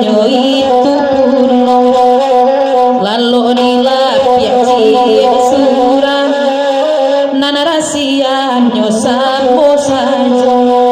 nyo itu puno lalu nilap ya cie surang nana rahasia nyo sampo saja.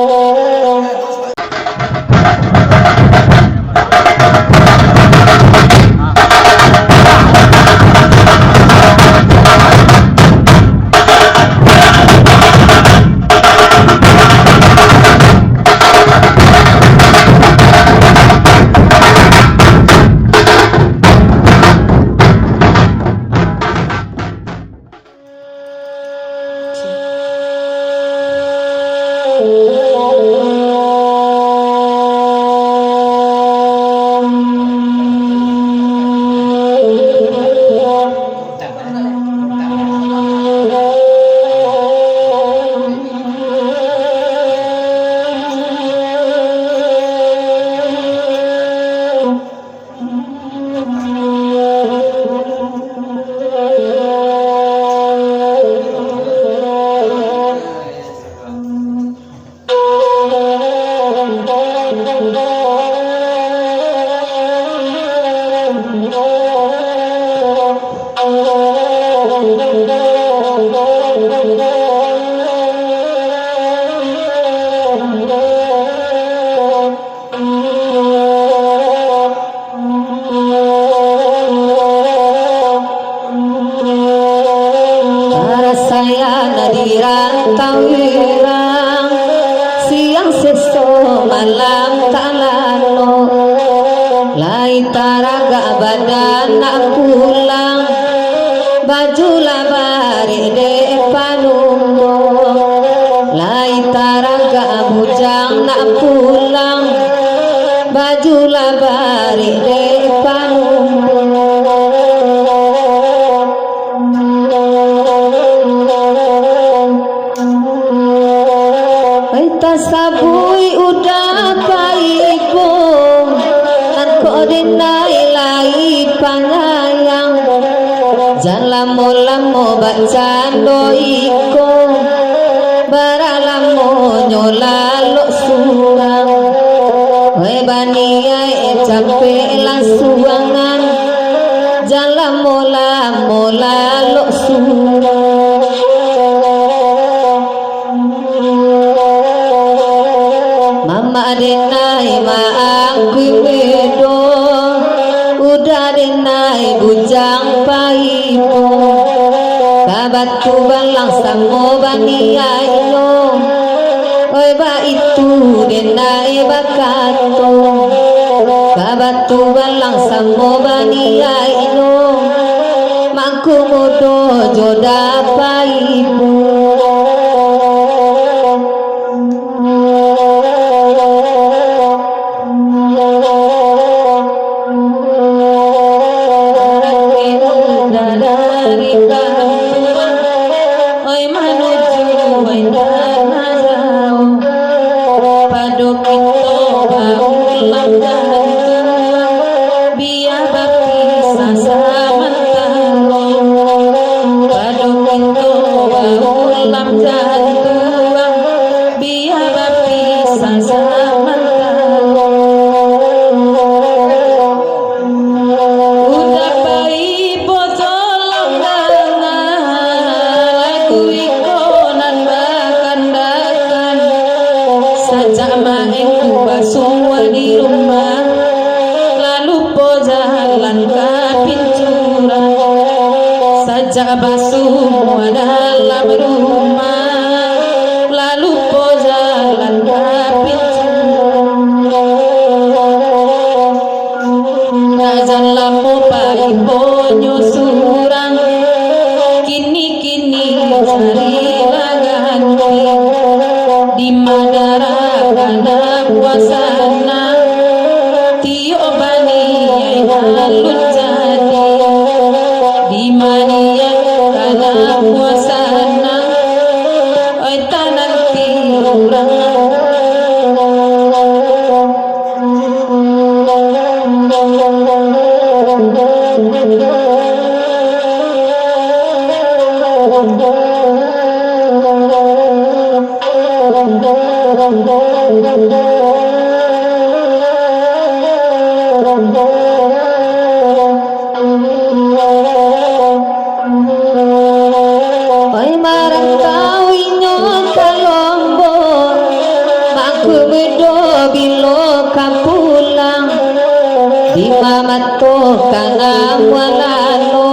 Imamato kanang walano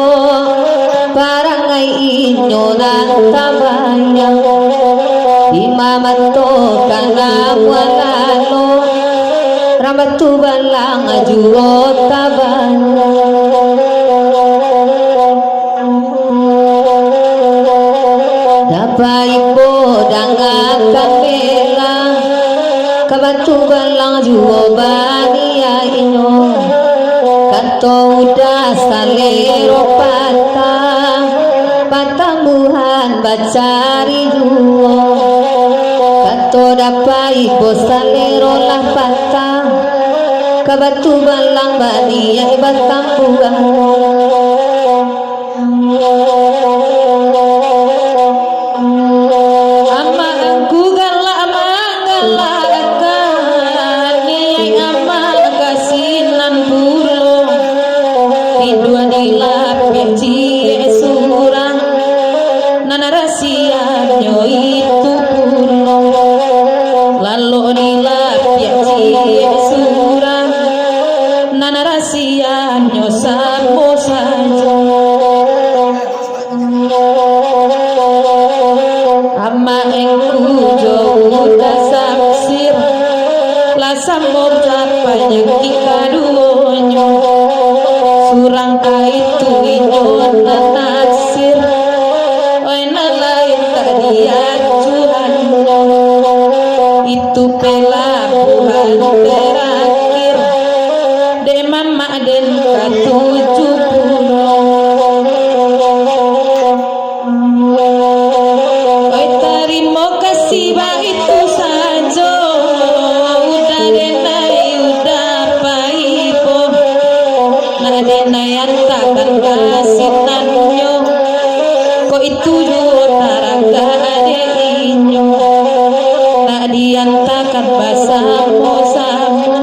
barangay inyo ng tabayan. Imamato kanang walano ramatuban lang ajurot tabayan. Dapat ipo dangat kamela kabatuban lang juo baniya inyo. Kanto udah salero patamuhan bacari juo. Kanto dapat ipo salero lah patah kabatuban lang baniya ibatambuhan. Surang kaitu inyo nasir oy nalain kadiat Tuhan itu pelabuhan terakhir de mama den katujuh oy terima kasih ba itu saja udah denai udah paipo nadenayan takkan kasinanyo ko itu juo taraga ade inyo tak diantakan basamo samo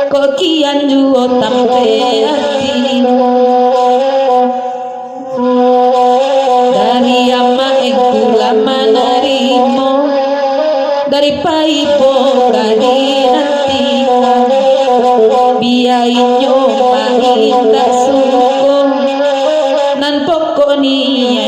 ko kian juo tampe atino dari ama engkula manarimo dari paipo kadinantika biainyo pahinta suko nan pokok niya